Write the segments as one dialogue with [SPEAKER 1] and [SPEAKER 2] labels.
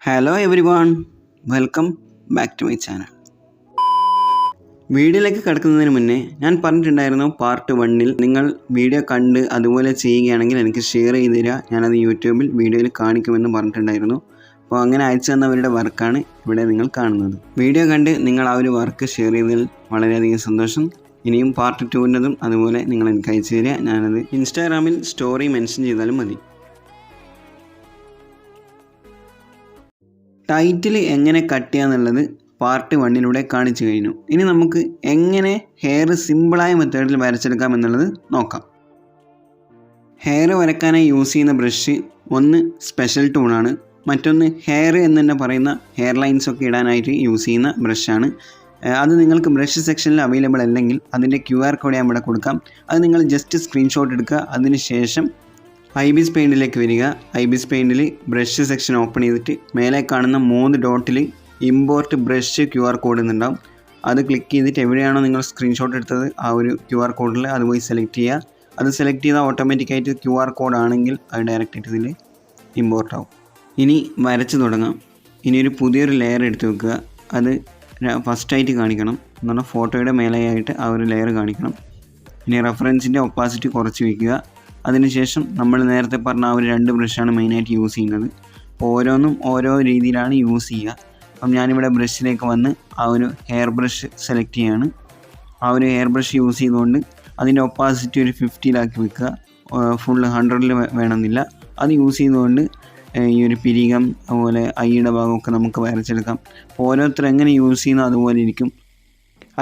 [SPEAKER 1] Hello everyone, welcome back to my channel. വീഡിയോയിലേക്ക് കിടക്കുന്നതിന് മുന്നേ ഞാൻ പറഞ്ഞിട്ടുണ്ടായിരുന്നു പാർട്ട് 1 നിങ്ങൾ വീഡിയോ കണ്ട് അതുപോലെ ചെയ്യുകയാണെങ്കിൽ എനിക്ക് ഷെയർ ചെയ്ത് തരിക, ഞാനത് യൂട്യൂബിൽ വീഡിയോയിൽ കാണിക്കുമെന്ന് പറഞ്ഞിട്ടുണ്ടായിരുന്നു. അപ്പോൾ അങ്ങനെ അയച്ചു തന്നവരുടെ വർക്കാണ് ഇവിടെ നിങ്ങൾ കാണുന്നത്. വീഡിയോ കണ്ട് നിങ്ങൾ ആ ഒരു വർക്ക് ഷെയർ ചെയ്തതിൽ വളരെയധികം സന്തോഷം. ഇനിയും പാർട്ട് 2-ൻ്റെതും അതുപോലെ നിങ്ങൾ എനിക്ക് അയച്ചു തരിക, ഞാനത് ഇൻസ്റ്റാഗ്രാമിൽ സ്റ്റോറി മെൻഷൻ ചെയ്താലും മതി. ടൈറ്റിൽ എങ്ങനെ കട്ട് ചെയ്യാന്നുള്ളത് പാർട്ട് 1 കാണിച്ചു കഴിഞ്ഞു. ഇനി നമുക്ക് എങ്ങനെ ഹെയർ സിമ്പിളായ മെത്തേഡിൽ വരച്ചെടുക്കാം എന്നുള്ളത് നോക്കാം. ഹെയർ വരയ്ക്കാനായി യൂസ് ചെയ്യുന്ന ബ്രഷ് ഒന്ന് സ്പെഷ്യൽ ടൂണാണ്, മറ്റൊന്ന് ഹെയർ എന്ന് തന്നെ പറയുന്ന ഹെയർ ലൈൻസ് ഒക്കെ ഇടാനായിട്ട് യൂസ് ചെയ്യുന്ന ബ്രഷാണ്. അത് നിങ്ങൾക്ക് ബ്രഷ് സെക്ഷനിൽ അവൈലബിൾ അല്ലെങ്കിൽ അതിൻ്റെ QR കോഡ് ഞാൻ ഇവിടെ കൊടുക്കാം. അത് നിങ്ങൾ ജസ്റ്റ് സ്ക്രീൻഷോട്ട് എടുക്കുക. അതിന് ശേഷം ibis പെയിൻറ്റിലേക്ക് വരിക. ibis പെയിൻറ്റിൽ ബ്രഷ് സെക്ഷൻ ഓപ്പൺ ചെയ്തിട്ട് മേലെ കാണുന്ന 3 ഡോട്ടിൽ ഇമ്പോർട്ട് ബ്രഷ് QR കോഡ് എന്നുണ്ടാവും. അത് ക്ലിക്ക് ചെയ്തിട്ട് എവിടെയാണോ നിങ്ങൾ സ്ക്രീൻഷോട്ട് എടുത്തത് ആ ഒരു QR കോഡിൽ അത് പോയി സെലക്ട് ചെയ്യുക. അത് സെലക്ട് ചെയ്താൽ ഓട്ടോമാറ്റിക്കായിട്ട് QR കോഡ് ആണെങ്കിൽ അത് ഡയറക്റ്റ് ഇതിൽ ഇമ്പോർട്ട് ആവും. ഇനി വരച്ച് തുടങ്ങാം. ഇനി ഒരു പുതിയൊരു ലെയർ എടുത്ത് വെക്കുക. അത് ഫസ്റ്റായിട്ട് കാണിക്കണം എന്ന് പറഞ്ഞാൽ ഫോട്ടോയുടെ മേലെയായിട്ട് ആ ഒരു ലെയർ കാണിക്കണം. ഇനി റെഫറൻസിൻ്റെ ഒപ്പാസിറ്റി കുറച്ച് വയ്ക്കുക. അതിനുശേഷം നമ്മൾ നേരത്തെ പറഞ്ഞ ആ ഒരു 2 ബ്രഷാണ് മെയിനായിട്ട് യൂസ് ചെയ്യുന്നത്. അപ്പോൾ ഓരോന്നും ഓരോ രീതിയിലാണ് യൂസ് ചെയ്യുക. അപ്പം ഞാനിവിടെ ബ്രഷിലേക്ക് വന്ന് ആ ഒരു ഹെയർ ബ്രഷ് സെലക്ട് ചെയ്യാണ്. ആ ഒരു ഹെയർ ബ്രഷ് യൂസ് ചെയ്തുകൊണ്ട് അതിൻ്റെ ഒപ്പാസിറ്റി ഒരു 50-ലാക്കി വെക്കുക. ഫുള്ള് 100-ൽ വേണമെന്നില്ല. അത് യൂസ് ചെയ്തുകൊണ്ട് ഈ ഒരു പിരികം അതുപോലെ ഐയുടെ ഭാഗമൊക്കെ നമുക്ക് വരച്ചെടുക്കാം. ഓരോരുത്തർ എങ്ങനെ യൂസ് ചെയ്യുന്ന അതുപോലെ ഇരിക്കും.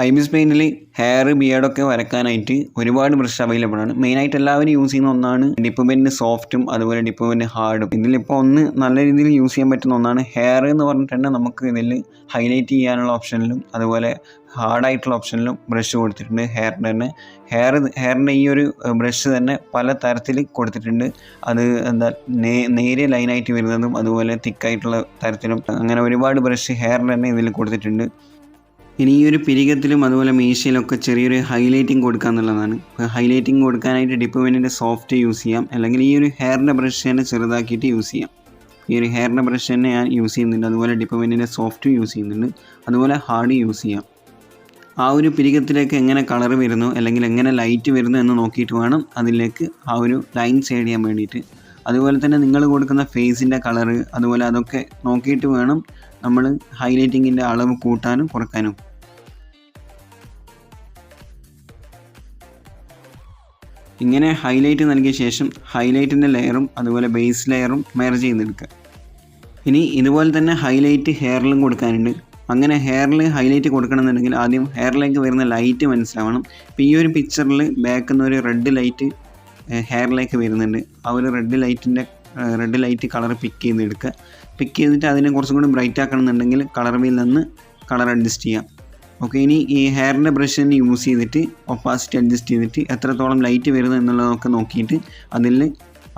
[SPEAKER 1] ibis പെയിൻറ്റിൽ ഹെയർ ബിയർഡൊക്കെ വരയ്ക്കാനായിട്ട് ഒരുപാട് ബ്രഷ് അവൈലബിൾ ആണ്. മെയിനായിട്ട് എല്ലാവരും യൂസ് ചെയ്യുന്ന ഒന്നാണ് ഡിപ്പ് പെന്ന് സോഫ്റ്റും അതുപോലെ ഡിപ്പ് പെന്ന് ഹാർഡും. ഇതിലിപ്പോൾ ഒന്ന് നല്ല രീതിയിൽ യൂസ് ചെയ്യാൻ പറ്റുന്ന ഒന്നാണ് ഹെയർ എന്ന് പറഞ്ഞിട്ടുണ്ടെങ്കിൽ നമുക്ക് ഇതിൽ ഹൈലൈറ്റ് ചെയ്യാനുള്ള ഓപ്ഷനിലും അതുപോലെ ഹാർഡായിട്ടുള്ള ഓപ്ഷനിലും ബ്രഷ് കൊടുത്തിട്ടുണ്ട്. ഹെയറിൻ്റെ തന്നെ ഹെയറിൻ്റെ ഈ ഒരു ബ്രഷ് തന്നെ പല തരത്തിൽ കൊടുത്തിട്ടുണ്ട്. അത് എന്താ നേരിയ ലൈനായിട്ട് വരുന്നതും അതുപോലെ തിക്കായിട്ടുള്ള തരത്തിലും അങ്ങനെ ഒരുപാട് ബ്രഷ് ഹെയറിൻ്റെ തന്നെ ഇതിൽ കൊടുത്തിട്ടുണ്ട്. ഇനി ഈ ഒരു പിരികത്തിലും അതുപോലെ മീശയിലൊക്കെ ചെറിയൊരു ഹൈലൈറ്റിംഗ് കൊടുക്കുക എന്നുള്ളതാണ്. ഇപ്പോൾ ഹൈലൈറ്റിംഗ് കൊടുക്കാനായിട്ട് ഡിപ്പ് പെന്നിൻ്റെ സോഫ്റ്റ് യൂസ് ചെയ്യാം, അല്ലെങ്കിൽ ഈ ഒരു ഹെയറിൻ്റെ ബ്രഷ് തന്നെ ചെറുതാക്കിയിട്ട് യൂസ് ചെയ്യാം. ഈ ഒരു ഹെയറിൻ്റെ ബ്രഷ് തന്നെ ഞാൻ യൂസ് ചെയ്യുന്നുണ്ട്. അതുപോലെ ഡിപ്പ് പെന്നിൻ്റെ സോഫ്റ്റ് യൂസ് ചെയ്യുന്നുണ്ട്, അതുപോലെ ഹാർഡ് യൂസ് ചെയ്യാം. ആ ഒരു പിരികത്തിലേക്ക് എങ്ങനെ കളർ വരുന്നു അല്ലെങ്കിൽ എങ്ങനെ ലൈറ്റ് വരുന്നു എന്ന് നോക്കിയിട്ട് വേണം അതിലേക്ക് ആ ഒരു ലൈൻസ് ആഡ് ചെയ്യാൻ വേണ്ടിയിട്ട്. അതുപോലെ തന്നെ നിങ്ങൾ കൊടുക്കുന്ന ഫേസിൻ്റെ കളറ് അതുപോലെ അതൊക്കെ നോക്കിയിട്ട് വേണം നമ്മൾ ഹൈലൈറ്റിങ്ങിൻ്റെ അളവ് കൂട്ടാനും കുറക്കാനും. ഇങ്ങനെ ഹൈലൈറ്റ് നൽകിയ ശേഷം ഹൈലൈറ്റിൻ്റെ ലെയറും അതുപോലെ ബേസ് ലെയറും മെർജ് ചെയ്തെടുക്കുക. ഇനി ഇതുപോലെ തന്നെ ഹൈലൈറ്റ് ഹെയറിലും കൊടുക്കാനുണ്ട്. അങ്ങനെ ഹെയറിൽ ഹൈലൈറ്റ് കൊടുക്കണമെന്നുണ്ടെങ്കിൽ ആദ്യം ഹെയറിലേക്ക് വരുന്ന ലൈറ്റ് മനസ്സിലാവണം. ഇപ്പോൾ ഈ ഒരു പിക്ചറിൽ ബാക്കിൽ നിന്ന് ഒരു റെഡ് ലൈറ്റ് ഹെയറിലേക്ക് വരുന്നുണ്ട്. ആ ഒരു റെഡ് ലൈറ്റ് കളർ പിക്ക് ചെയ്തെടുക്കുക. പിക്ക് ചെയ്തിട്ട് അതിനെ കുറച്ചും കൂടി ബ്രൈറ്റ് ആക്കണമെന്നുണ്ടെങ്കിൽ കളർ വീലിൽ നിന്ന് കളർ അഡ്ജസ്റ്റ് ചെയ്യാം. ഓക്കെ, ഇനി ഈ ഹെയറിൻ്റെ ബ്രഷ് തന്നെ യൂസ് ചെയ്തിട്ട് ഒപ്പാസിറ്റി അഡ്ജസ്റ്റ് ചെയ്തിട്ട് എത്രത്തോളം ലൈറ്റ് വരുന്നു എന്നുള്ളതൊക്കെ നോക്കിയിട്ട് അതിൽ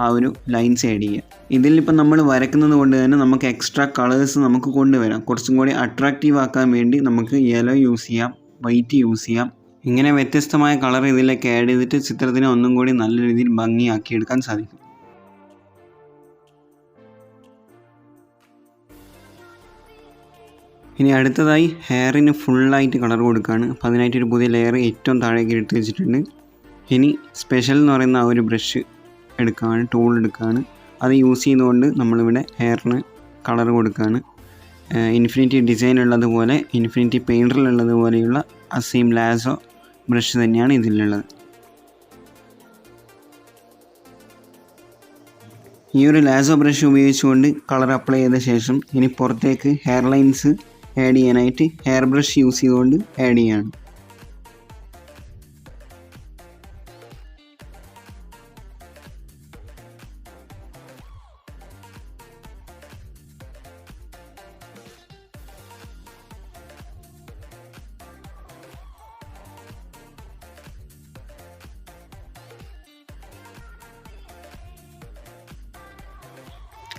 [SPEAKER 1] ആ ഒരു ലൈൻസ് ആഡ് ചെയ്യുക. ഇതിലിപ്പോൾ നമ്മൾ വരയ്ക്കുന്നത് കൊണ്ട് തന്നെ നമുക്ക് എക്സ്ട്രാ കളേഴ്സ് നമുക്ക് കൊണ്ടുവരാം. കുറച്ചും കൂടി അട്രാക്റ്റീവ് ആക്കാൻ വേണ്ടി നമുക്ക് യെല്ലോ യൂസ് ചെയ്യാം, വൈറ്റ് യൂസ് ചെയ്യാം. ഇങ്ങനെ വ്യത്യസ്തമായ കളർ ഇതിലേക്ക് ആഡ് ചെയ്തിട്ട് ചിത്രത്തിനെ ഒന്നും കൂടി നല്ല രീതിയിൽ ഭംഗിയാക്കിയെടുക്കാൻ സാധിക്കും. ഇനി അടുത്തതായി ഹെയറിന് ഫുള്ളായിട്ട് കളർ കൊടുക്കുകയാണ്. അപ്പോൾ അതിനായിട്ടൊരു പുതിയ ലെയർ ഏറ്റവും താഴേക്ക് എടുത്ത് വെച്ചിട്ടുണ്ട്. ഇനി സ്പെഷ്യൽ എന്ന് പറയുന്ന ആ ഒരു ബ്രഷ് എടുക്കുകയാണ്, ടൂൾ എടുക്കുകയാണ്. അത് യൂസ് ചെയ്തുകൊണ്ട് നമ്മളിവിടെ ഹെയറിന് കളർ കൊടുക്കുകയാണ്. ഇൻഫിനിറ്റി ഡിസൈൻ ഉള്ളതുപോലെ ഇൻഫിനിറ്റി പെയിൻറ്ററിലുള്ളതുപോലെയുള്ള ആ സെയിം ലാസോ ബ്രഷ് തന്നെയാണ് ഇതിലുള്ളത്. ഈ ഒരു ലാസോ ബ്രഷ് ഉപയോഗിച്ചുകൊണ്ട് കളർ അപ്ലൈ ചെയ്ത ശേഷം ഇനി പുറത്തേക്ക് ഹെയർ ലൈൻസ് ആഡ് ചെയ്യാനായിട്ട് ഹെയർ ബ്രഷ് യൂസ് ചെയ്തുകൊണ്ട് ആഡ് ചെയ്യാണ്.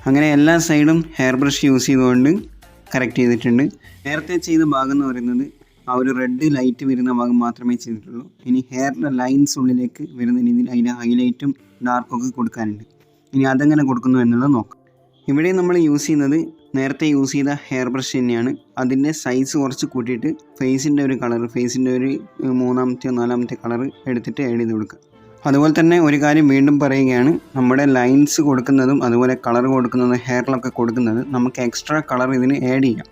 [SPEAKER 1] അങ്ങനെ എല്ലാ സൈഡും ഹെയർ ബ്രഷ് യൂസ് ചെയ്തുകൊണ്ട് കറക്റ്റ് ചെയ്തിട്ടുണ്ട്. നേരത്തെ ചെയ്ത ഭാഗം എന്ന് പറയുന്നത് ആ ഒരു റെഡ് ലൈറ്റ് വരുന്ന ഭാഗം മാത്രമേ ചെയ്തിട്ടുള്ളൂ. ഇനി ഹെയറിൻ്റെ ലൈൻസ് ഉള്ളിലേക്ക് വരുന്ന രീതിയിൽ അതിൻ്റെ ഹൈലൈറ്റും ഡാർക്കൊക്കെ കൊടുക്കാനുണ്ട്. ഇനി അതെങ്ങനെ കൊടുക്കുന്നു എന്നുള്ളത് നോക്കാം. ഇവിടെ നമ്മൾ യൂസ് ചെയ്യുന്നത് നേരത്തെ യൂസ് ചെയ്ത ഹെയർ ബ്രഷ് തന്നെയാണ്. അതിൻ്റെ സൈസ് കുറച്ച് കൂട്ടിയിട്ട് ഫേസിൻ്റെ ഒരു കളർ, ഫേസിൻ്റെ ഒരു 3-ാമത്തെയോ 4-ാമത്തെ കളർ എടുത്തിട്ട് ആഡ് ചെയ്ത് കൊടുക്കുക. അതുപോലെ തന്നെ ഒരു കാര്യം വീണ്ടും പറയുകയാണ്, നമ്മുടെ ലൈൻസ് കൊടുക്കുന്നതും അതുപോലെ കളർ കൊടുക്കുന്നതും ഹെയറിലൊക്കെ കൊടുക്കുന്നത് നമുക്ക് എക്സ്ട്രാ കളർ ഇതിന് ആഡ് ചെയ്യാം.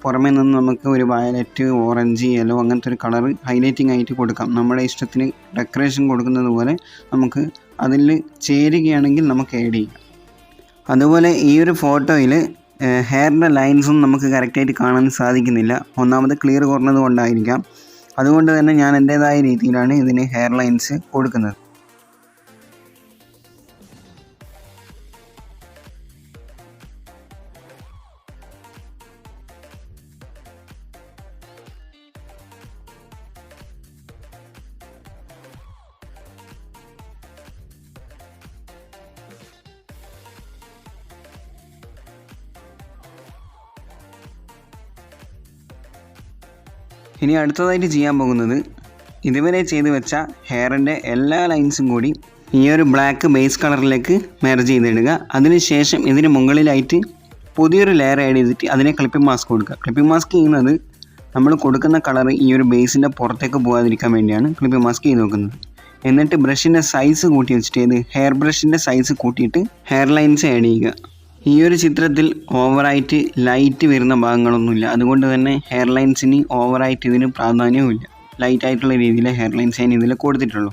[SPEAKER 1] പുറമേ നിന്ന് നമുക്ക് ഒരു വയലറ്റ്, ഓറഞ്ച്, യെല്ലോ അങ്ങനത്തെ ഒരു കളർ ഹൈലൈറ്റിംഗ് ആയിട്ട് കൊടുക്കാം. നമ്മുടെ ഇഷ്ടത്തിന് ഡെക്കറേഷൻ കൊടുക്കുന്നത് പോലെ നമുക്ക് അതിൽ ചേരുകയാണെങ്കിൽ നമുക്ക് ആഡ് ചെയ്യാം. അതുപോലെ ഈ ഒരു ഫോട്ടോയിൽ ഹെയറിൻ്റെ ലൈൻസും നമുക്ക് കറക്റ്റായിട്ട് കാണാൻ സാധിക്കുന്നില്ല. ഒന്നാമത് ക്ലിയർ കുറഞ്ഞത് കൊണ്ടായിരിക്കാം. അതുകൊണ്ട് തന്നെ ഞാൻ എൻ്റേതായ രീതിയിലാണ് ഇതിന് ഹെയർ ലൈൻസ് കൊടുക്കുന്നത്. ഇനി അടുത്തതായിട്ട് ചെയ്യാൻ പോകുന്നത്, ഇതുവരെ ചെയ്ത് വെച്ച ഹെയറിൻ്റെ എല്ലാ ലൈൻസും കൂടി ഈ ഒരു ബ്ലാക്ക് ബേസ് കളറിലേക്ക് മെർജ് ചെയ്തിടുക. അതിനുശേഷം ഇതിന് മുകളിലായിട്ട് പുതിയൊരു ലെയർ ആഡ് ചെയ്തിട്ട് അതിനെ ക്ലിപ്പിംഗ് മാസ്ക് കൊടുക്കുക. ക്ലിപ്പിംഗ് മാസ്ക് ചെയ്യുന്നത് നമ്മൾ കൊടുക്കുന്ന കളർ ഈ ഒരു ബേസിൻ്റെ പുറത്തേക്ക് പോകാതിരിക്കാൻ വേണ്ടിയാണ് ക്ലിപ്പിംഗ് മാസ്ക് ചെയ്ത് നോക്കുന്നത്. എന്നിട്ട് ബ്രഷിൻ്റെ സൈസ് കൂട്ടി വെച്ചിട്ട് ഹെയർ ബ്രഷിൻ്റെ സൈസ് കൂട്ടിയിട്ട് ഹെയർ ലൈൻസ് ആഡ് ചെയ്യുക. ഈ ഒരു ചിത്രത്തിൽ ഓവറായിട്ട് ലൈറ്റ് വരുന്ന ഭാഗങ്ങളൊന്നുമില്ല. അതുകൊണ്ട് തന്നെ ഹെയർ ലൈൻസിന് ഓവറായിട്ട് ഇതിന് പ്രാധാന്യവുമില്ല. ലൈറ്റായിട്ടുള്ള രീതിയിൽ ഹെയർ ലൈൻസ് ഞാൻ ഇതിൽ കൊടുത്തിട്ടുള്ളൂ.